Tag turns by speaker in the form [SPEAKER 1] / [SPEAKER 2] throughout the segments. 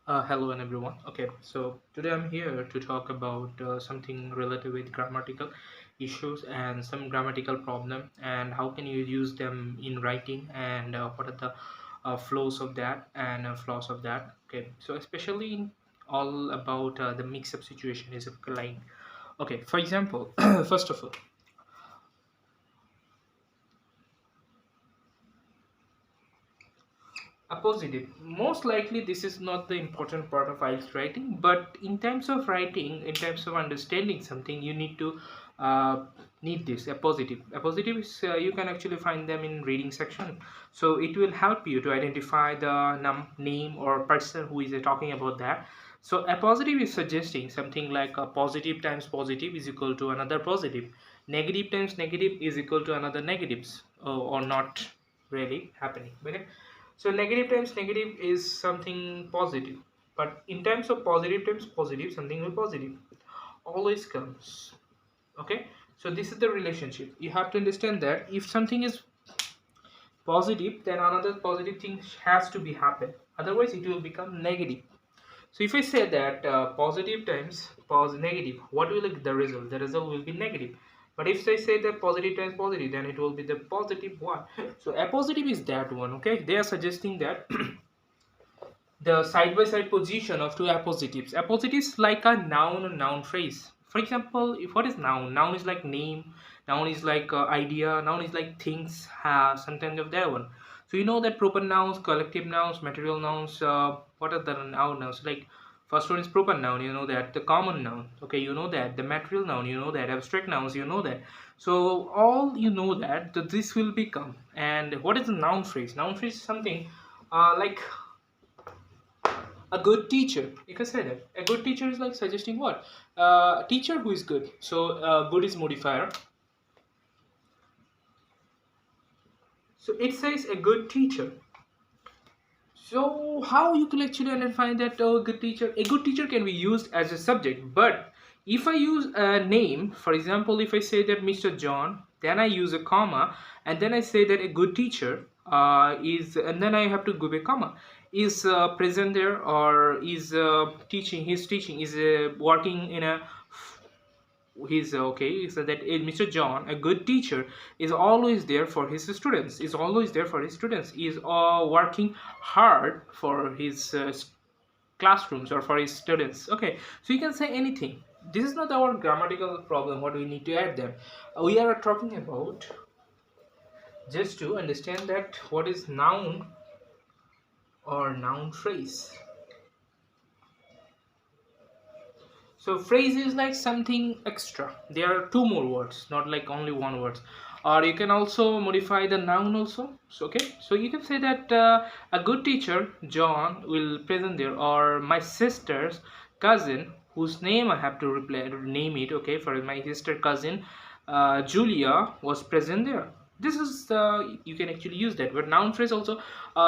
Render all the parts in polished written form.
[SPEAKER 1] Hello and everyone. Okay, so today I'm here to talk about something related with grammatical issues and some grammatical problem and how can you use them in writing and what are the flows of that and flaws of that. Okay, so especially in all about the mix-up situation is a line. Okay, for example, first of all, a positive. Most likely, this is not the important part of IELTS writing, but in terms of writing, in terms of understanding something, you need to uh, need this a positive. A positive is you can actually find them in reading section, so it will help you to identify the name or person who is talking about that. So a positive is suggesting something like a positive times positive is equal to another positive. Negative times negative is equal to another negatives, or not really happening. Okay, so negative times negative is something positive, but in terms of positive times positive, something will positive always comes. Okay, so this is the relationship. You have to understand that if something is positive, then another positive thing has to be happen. Otherwise, it will become negative. So if I say that positive times negative, what will be the result? The result will be negative. But if I say that positive times positive, then it will be the positive one. So a positive is that one. Okay, they are suggesting that the side-by-side position of two appositives. Appositives like a noun or noun phrase. For example, if what is noun? Noun is like name, noun is like idea, noun is like things, sometimes of that one. So you know that proper nouns, collective nouns, material nouns, what are the noun nouns? Like first one is proper noun, you know that. The common noun, okay, you know that. The material noun, you know that. Abstract nouns, you know that. So all you know that this will become. And what is the noun phrase? Noun phrase is something like a good teacher, you can say that a good teacher is like suggesting what teacher who is good. So good is modifier, so it says a good teacher. So how you can actually identify that a good teacher can be used as a subject. But if I use a name, for example, if I say that Mr. John, then I use a comma, and then I say that a good teacher is, and then I have to give a comma, is present there, or is teaching, his teaching is working in a, he's okay, so that Mr. John, a good teacher, is always there for his students, is always there for his students, is working hard for his classrooms or for his students. Okay, so you can say anything. This is not our grammatical problem what we need to add them. We are talking about just to understand that what is noun or noun phrase. So phrase is like something extra. There are two more words, not like only one word. Or you can also modify the noun also. So okay, so you can say that a good teacher John will present there, or my sister's cousin whose name I have to name it. Okay, for my sister cousin Julia was present there. This is you can actually use that word. Noun phrase also.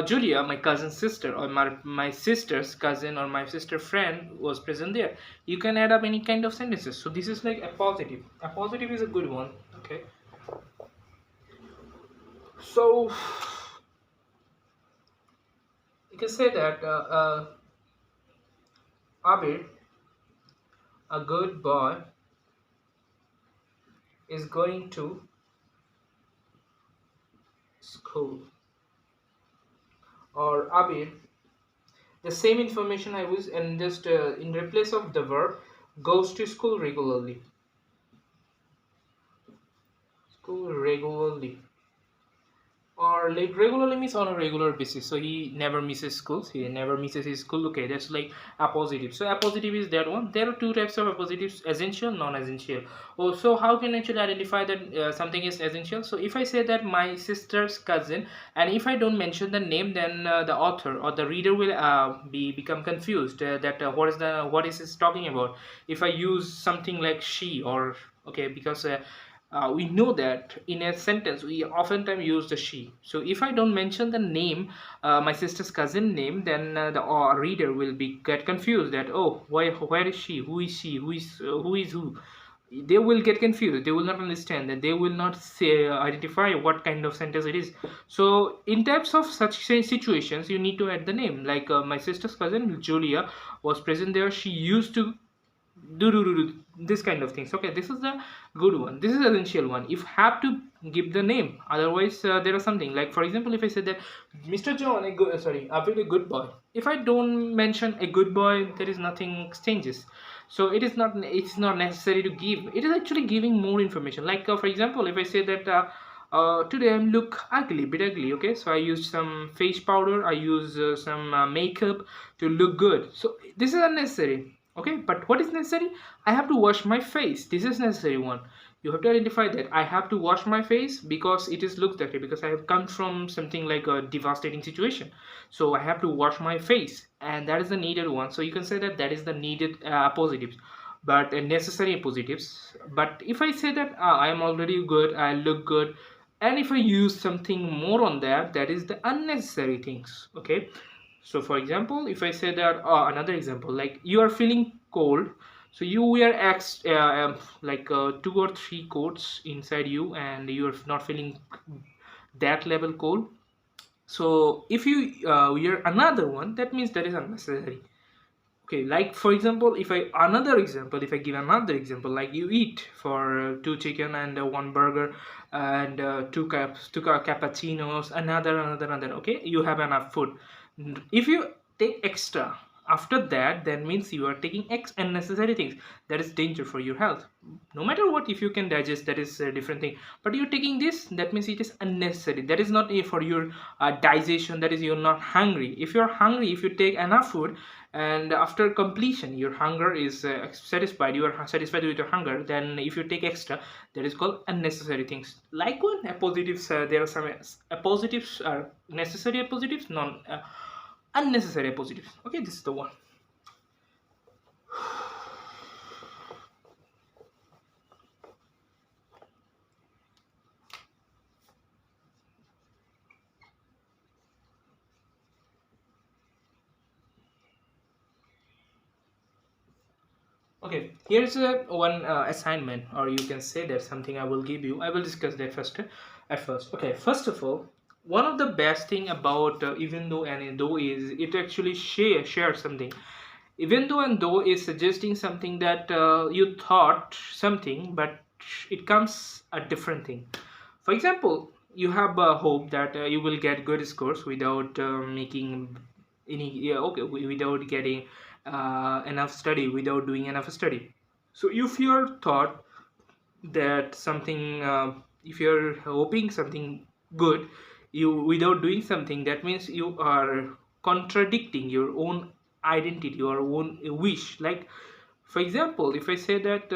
[SPEAKER 1] Julia, my cousin's sister, or my sister's cousin, or my sister friend was present there. You can add up any kind of sentences. So this is like a positive. A positive is a good one. Okay, so you can say that Abir, a good boy, is going to school. Or Abir, the same information I was, and just in replace of the verb, goes to school regularly. School regularly. Or like regularly means on a regular basis, so he never misses schools, he never misses his school. Okay, that's like a positive. So a positive is that one. There are two types of positives: essential, non-essential. Oh, so how can I actually identify that something is essential? So if I say that my sister's cousin, and if I don't mention the name, then the author or the reader will become confused that what is this talking about. If I use something like she, or okay, because we know that in a sentence we oftentimes use the she. So if I don't mention the name, my sister's cousin name, then the reader will be get confused that, oh, where is she, who is she, who is who. they will get confused, they will not understand, that they will not say identify what kind of sentence it is. So in types of such situations you need to add the name, like my sister's cousin Julia was present there, she used to do this kind of things. Okay, this is the good one, this is essential one, if have to give the name, otherwise there are something like, for example, if I say that Mr. John a good, sorry, a very good boy, if I don't mention a good boy, there is nothing changes. So it's not necessary to give, it is actually giving more information. Like for example, if I say that today I look ugly, bit ugly, okay, so I use some face powder, I use some makeup to look good, so this is unnecessary. Okay, but what is necessary, I have to wash my face, this is necessary one. You have to identify that I have to wash my face because it is looked dirty, because I have come from something like a devastating situation, so I have to wash my face, and that is the needed one. So you can say that that is the needed positives, but necessary positives. But if I say that I am already good, I look good, and if I use something more on that, that is the unnecessary things. Okay, so for example, if I say that another example, like you are feeling cold, so you wear like 2 or 3 coats inside you, and you are not feeling that level cold. So if you wear another one, that means that is unnecessary. Okay, like for example, if I give another example, like you eat for 2 chicken and 1 burger and two cappuccinos, another, okay, you have enough food. If you take extra after that, then means you are taking unnecessary things, that is danger for your health. No matter what, if you can digest, that is a different thing, but you're taking this, that means it is unnecessary, that is not for your digestion, that is, you're not hungry. If you're hungry, if you take enough food and after completion your hunger is satisfied, you are satisfied with your hunger, then if you take extra, that is called unnecessary things. Like one positives, there are some positives are necessary positives, non unnecessary positives. Okay, this is the one. Okay, here's one assignment, or you can say that something I will give you. I will discuss that first. At first, okay. First of all, one of the best thing about even though and though is it actually share something. Even though and though is suggesting something that you thought something, but it comes a different thing. For example, you have a hope that you will get good scores without making any, yeah, okay, without getting enough study, without doing enough study. So if you're thought that something, if you're hoping something good, you without doing something, that means you are contradicting your own identity, your own wish. Like for example, if I say that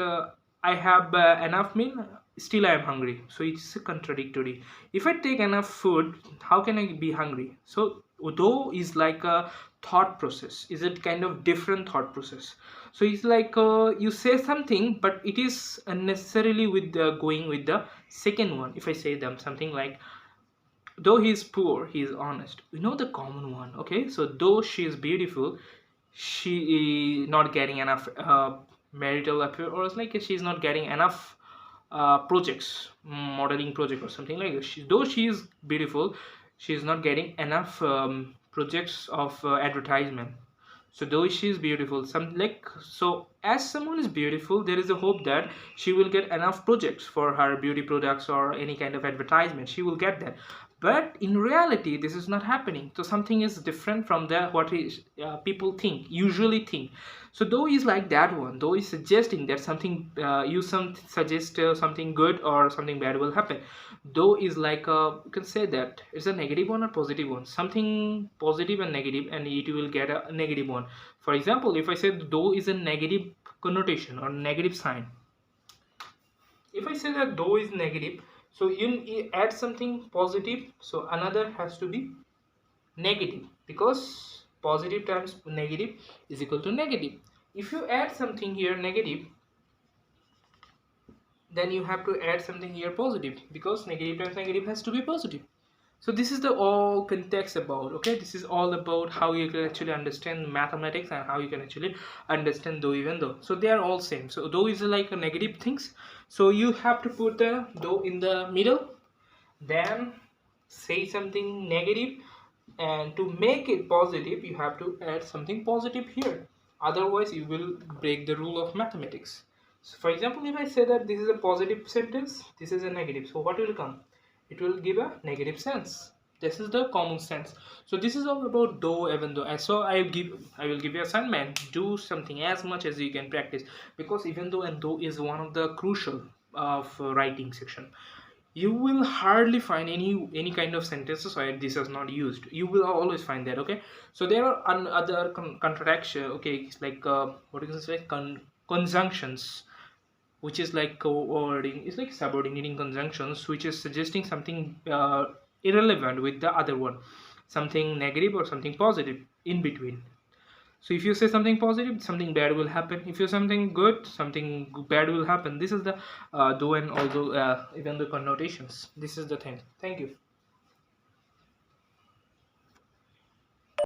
[SPEAKER 1] I have enough meal, still I am hungry, so it's contradictory. If I take enough food, how can I be hungry? So though is like a thought process, is it kind of different thought process. So it's like you say something, but it is unnecessarily with the going with the second one. If I say them something like, though he is poor, he is honest, we know the common one. Okay, so though she is beautiful, she is not getting enough marital affair, or it's like she's not getting enough projects, modeling project or something like that. Though she is beautiful, she is not getting enough projects of advertisement. So though she is beautiful, some like, so as someone is beautiful, there is a hope that she will get enough projects for her beauty products or any kind of advertisement, she will get that. But in reality this is not happening, so something is different from the what is people think, usually think. So though is like that one, though is suggesting that something you some suggest something good or something bad will happen. Though is like you can say that it's a negative one or positive one, something positive and negative, and it will get a negative one. For example, if I say though is a negative connotation or negative sign, if I say that though is negative, so you add something positive, so another has to be negative, because positive times negative is equal to negative. If you add something here negative, then you have to add something here positive, because negative times negative has to be positive. So this is the all context about, okay, this is all about how you can actually understand mathematics and how you can actually understand though even though. So they are all same. So though is like a negative things, so you have to put the though in the middle, then say something negative, and to make it positive you have to add something positive here, otherwise you will break the rule of mathematics. So for example, if I say that this is a positive sentence, this is a negative, so what will come? It will give a negative sense. This is the common sense. So this is all about though even though. And so I will give you assignment, do something as much as you can practice, because even though and though is one of the crucial of writing section. You will hardly find any kind of sentences where this is not used. You will always find that, okay. So there are other contraction, okay. It's like what is this, like conjunctions, which is like co-ording, it's like subordinating conjunctions, which is suggesting something irrelevant with the other one, something negative or something positive in between. So if you say something positive, something bad will happen. If you say something good, something bad will happen. This is the though and although even the connotations. This is the thing. Thank you.